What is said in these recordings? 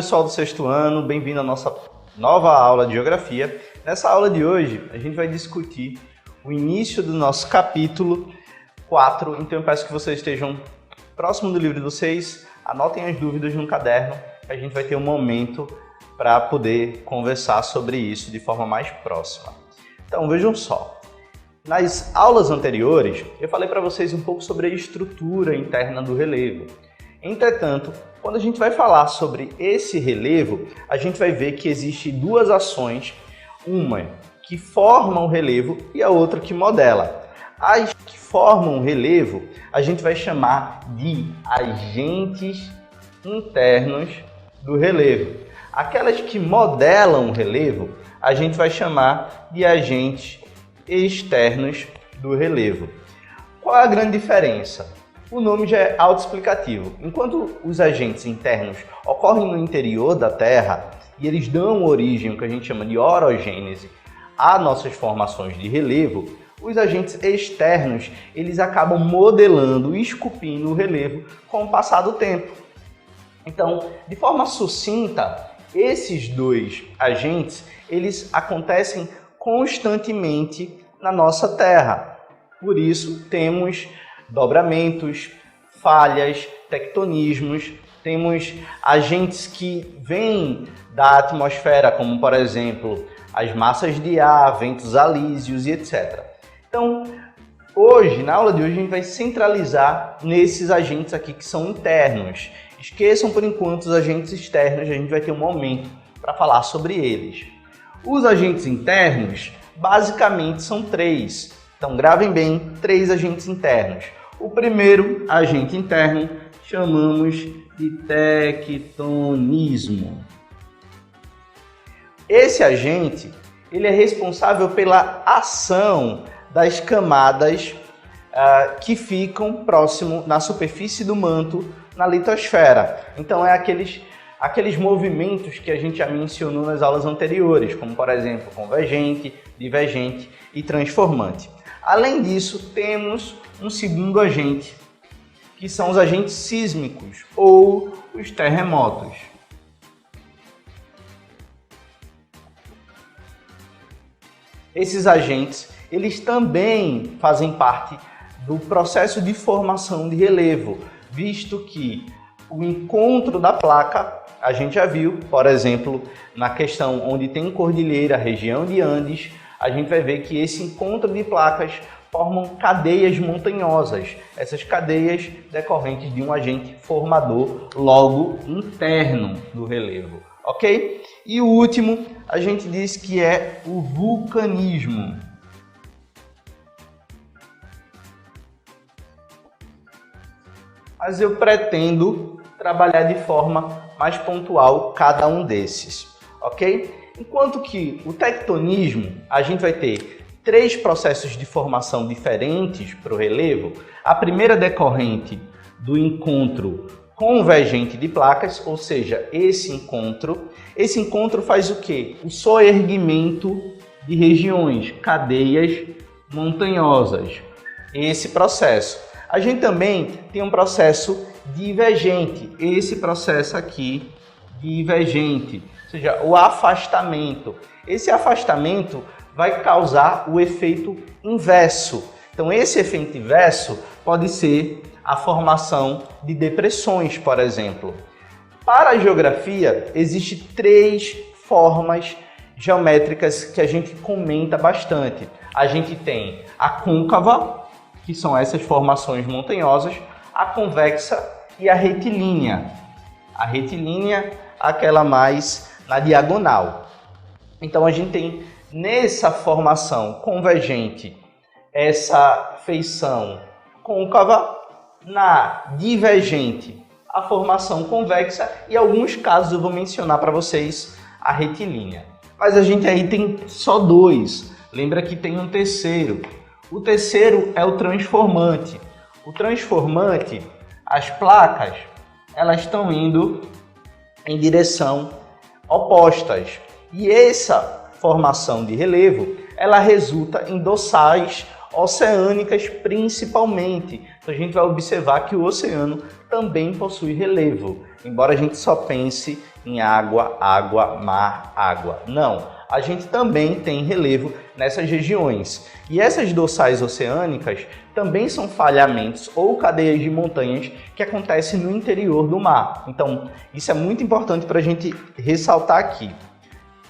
Pessoal do sexto ano, bem-vindo à nossa nova aula de Geografia. Nessa aula de hoje, a gente vai discutir o início do nosso capítulo 4, então eu peço que vocês estejam próximo do livro de vocês, anotem as dúvidas no caderno, que a gente vai ter um momento para poder conversar sobre isso de forma mais próxima. Então, vejam só, nas aulas anteriores, eu falei para vocês um pouco sobre a estrutura interna do relevo. Entretanto, quando a gente vai falar sobre esse relevo, a gente vai ver que existem duas ações, uma que forma o relevo e a outra que modela. As que formam o relevo, a gente vai chamar de agentes internos do relevo. Aquelas que modelam o relevo, a gente vai chamar de agentes externos do relevo. Qual é a grande diferença? O nome já é autoexplicativo. Enquanto os agentes internos ocorrem no interior da Terra e eles dão origem ao que a gente chama de orogênese a nossas formações de relevo, os agentes externos eles acabam modelando, esculpindo o relevo com o passar do tempo. Então, de forma sucinta, esses dois agentes eles acontecem constantemente na nossa Terra. Por isso, temos dobramentos, falhas, tectonismos, temos agentes que vêm da atmosfera, como por exemplo, as massas de ar, ventos alísios e etc. Então, hoje, na aula de hoje, a gente vai centralizar nesses agentes aqui que são internos. Esqueçam por enquanto os agentes externos, a gente vai ter um momento para falar sobre eles. Os agentes internos, basicamente, são três. Então, gravem bem, três agentes internos. O primeiro agente interno chamamos de tectonismo. Esse agente ele é responsável pela ação das camadas que ficam próximo na superfície do manto, na litosfera. Então, é aqueles movimentos que a gente já mencionou nas aulas anteriores, como, por exemplo, convergente, divergente e transformante. Além disso, temos um segundo agente, que são os agentes sísmicos ou os terremotos. Esses agentes, eles também fazem parte do processo de formação de relevo, visto que o encontro da placa, a gente já viu, por exemplo, na questão onde tem cordilheira, região de Andes, a gente vai ver que esse encontro de placas formam cadeias montanhosas. Essas cadeias decorrentes de um agente formador logo interno do relevo, ok? E o último, a gente diz que é o vulcanismo. Mas eu pretendo trabalhar de forma mais pontual cada um desses, ok? Enquanto que o tectonismo, a gente vai ter três processos de formação diferentes para o relevo. A primeira decorrente do encontro convergente de placas, ou seja, esse encontro faz o quê? O soerguimento de regiões, cadeias montanhosas. Esse processo. A gente também tem um processo divergente, esse processo aqui, divergente, ou seja, o afastamento. Esse afastamento vai causar o efeito inverso. Então, esse efeito inverso pode ser a formação de depressões, por exemplo. Para a geografia, existem três formas geométricas que a gente comenta bastante. A gente tem a côncava, que são essas formações montanhosas, a convexa e a retilínea. A retilínea, aquela mais na diagonal. Então, a gente tem nessa formação convergente essa feição côncava, na divergente a formação convexa e em alguns casos eu vou mencionar para vocês a retilínea. Mas a gente aí tem só dois, lembra que tem um terceiro. O terceiro é o transformante. O transformante, as placas, elas estão indo em direção opostas e essa formação de relevo, ela resulta em dorsais oceânicas principalmente. Então a gente vai observar que o oceano também possui relevo. embora a gente só pense em água, água, mar, água. Não, a gente também tem relevo nessas regiões. E essas dorsais oceânicas também são falhamentos ou cadeias de montanhas que acontecem no interior do mar. Então, isso é muito importante para a gente ressaltar aqui.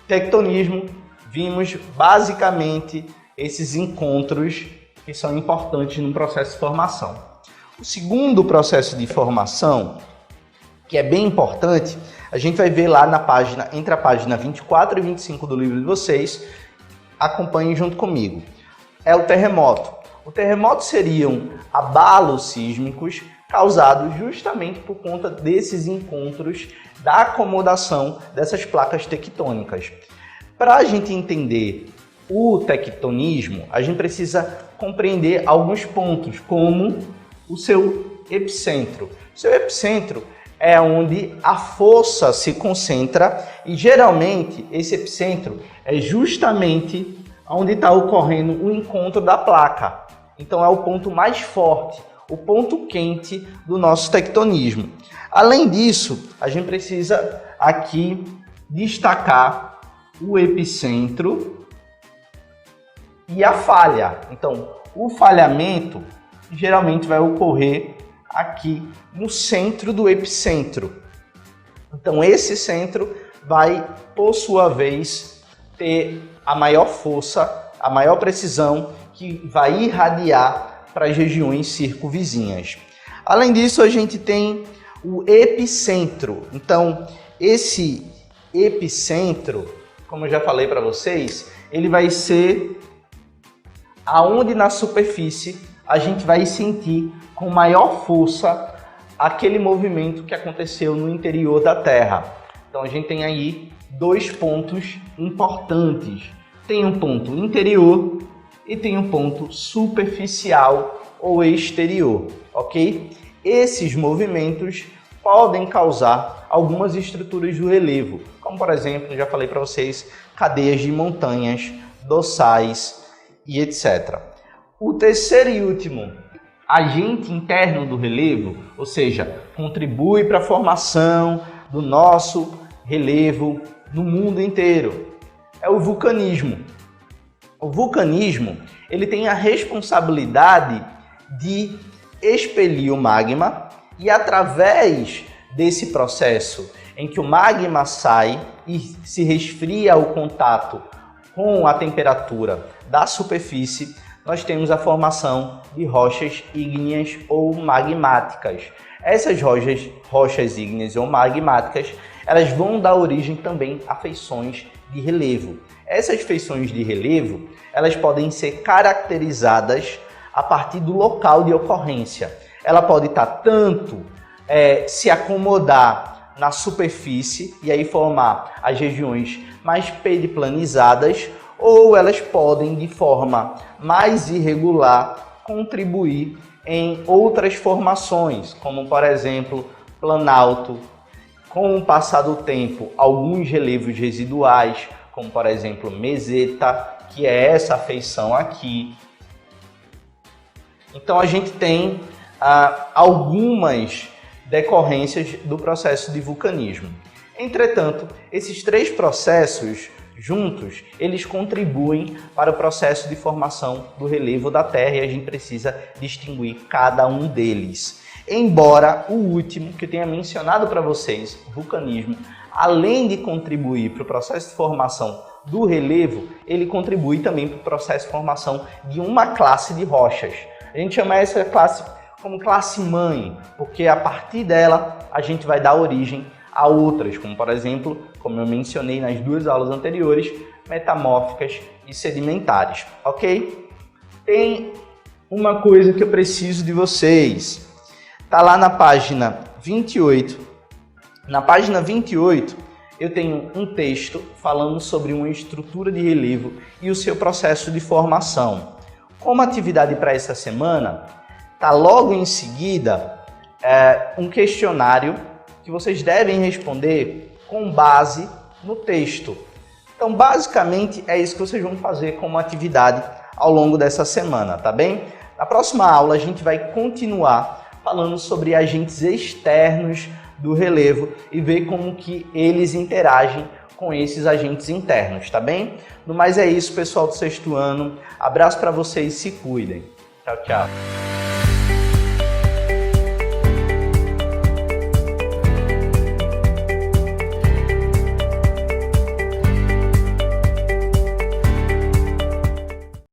Tectonismo, vimos basicamente esses encontros que são importantes no processo de formação. O segundo processo de formação, que é bem importante, a gente vai ver lá na página, entre a página 24 e 25 do livro de vocês, acompanhem junto comigo. É o terremoto. O terremoto seriam abalos sísmicos causados justamente por conta desses encontros da acomodação dessas placas tectônicas. Para a gente entender o tectonismo, a gente precisa compreender alguns pontos, como o seu epicentro. O seu epicentro é onde a força se concentra e geralmente esse epicentro é justamente onde está ocorrendo o encontro da placa. Então é o ponto mais forte, o ponto quente do nosso tectonismo. Além disso, a gente precisa aqui destacar o epicentro e a falha. Então, o falhamento geralmente vai ocorrer aqui no centro do epicentro. Então, esse centro vai, por sua vez, ter a maior força, a maior precisão, que vai irradiar para as regiões circunvizinhas. Além disso, a gente tem o epicentro. Então, esse epicentro, como eu já falei para vocês, ele vai ser aonde na superfície a gente vai sentir com maior força aquele movimento que aconteceu no interior da Terra. Então a gente tem aí dois pontos importantes. Tem um ponto interior e tem um ponto superficial ou exterior, ok? Esses movimentos podem causar algumas estruturas do relevo, como por exemplo, já falei para vocês, cadeias de montanhas, dorsais e etc. O terceiro e último agente interno do relevo, ou seja, contribui para a formação do nosso relevo no mundo inteiro, é o vulcanismo. O vulcanismo, ele tem a responsabilidade de expelir o magma e através desse processo em que o magma sai e se resfria ao contato com a temperatura da superfície, nós temos a formação de rochas ígneas ou magmáticas. Essas rochas ígneas ou magmáticas, elas vão dar origem também a feições de relevo. Essas feições de relevo, elas podem ser caracterizadas a partir do local de ocorrência. Ela pode estar tanto se acomodar na superfície e aí formar as regiões mais periplanizadas, ou elas podem, de forma mais irregular, contribuir em outras formações, como, por exemplo, planalto. Com o passar do tempo, alguns relevos residuais, como, por exemplo, meseta, que é essa feição aqui. Então, a gente tem algumas decorrências do processo de vulcanismo. Entretanto, esses três processos juntos, eles contribuem para o processo de formação do relevo da Terra e a gente precisa distinguir cada um deles. Embora o último, que eu tenha mencionado para vocês, o vulcanismo, além de contribuir para o processo de formação do relevo, ele contribui também para o processo de formação de uma classe de rochas. A gente chama essa classe como classe mãe, porque a partir dela a gente vai dar origem a outras, como por exemplo, como eu mencionei nas duas aulas anteriores, metamórficas e sedimentares, ok? Tem uma coisa que eu preciso de vocês. Está lá na página 28. Na página 28, eu tenho um texto falando sobre uma estrutura de relevo e o seu processo de formação. Como atividade para essa semana, está logo em seguida um questionário que vocês devem responder com base no texto. Então, basicamente, é isso que vocês vão fazer como atividade ao longo dessa semana, tá bem? Na próxima aula, a gente vai continuar falando sobre agentes externos do relevo e ver como que eles interagem com esses agentes internos, tá bem? No mais é isso, pessoal do sexto ano. Abraço para vocês, se cuidem. Tchau, tchau.